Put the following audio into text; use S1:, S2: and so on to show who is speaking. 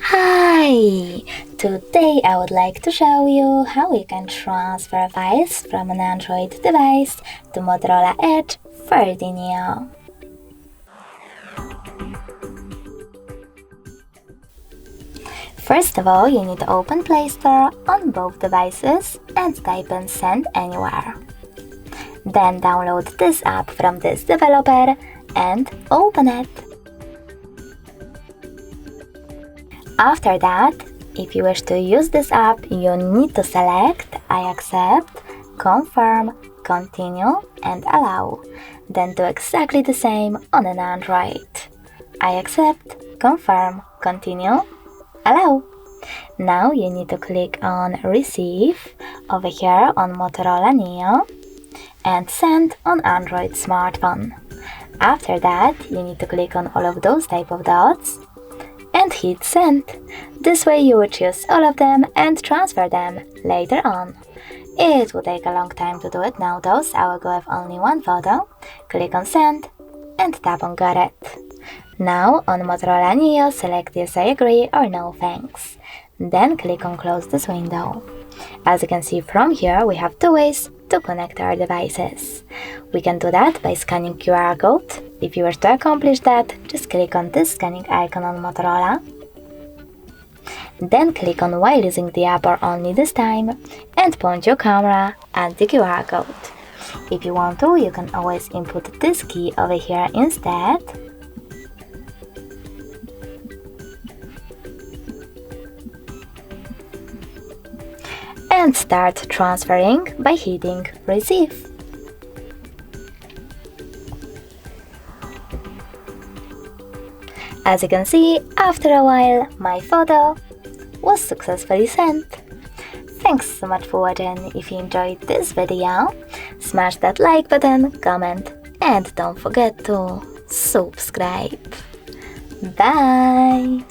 S1: Hi! Today I would like to show you how you can transfer files from an Android device to Motorola Edge for the Neo. First of all, you need to open Play Store on both devices and type in Send Anywhere. Then download this app from this developer and open it. After that, if you wish to use this app, you need to select I accept, confirm, continue and allow. Then do exactly the same on an Android. I accept, confirm, continue, allow. Now you need to click on Receive over here on Motorola Neo and Send on Android smartphone. After that, you need to click on all of those type of dots and hit Send. This way you will choose all of them and transfer them later on. It will take a long time to do it now though, so I will go with only one photo. Click on Send and tap on Got It. Now on Motorola Neo, select Yes I agree or No thanks. Then click on Close this window. As you can see from here, we have two ways to connect our devices. We can do that by scanning QR code. If you wish to accomplish that, just click on this scanning icon on Motorola. Then click on while using the app or only this time and point your camera at the QR code. If you want to, you can always input this key over here instead. And start transferring by hitting Receive. As you can see, after a while, my photo was successfully sent. Thanks so much for watching. If you enjoyed this video, smash that like button, comment, and don't forget to subscribe. Bye!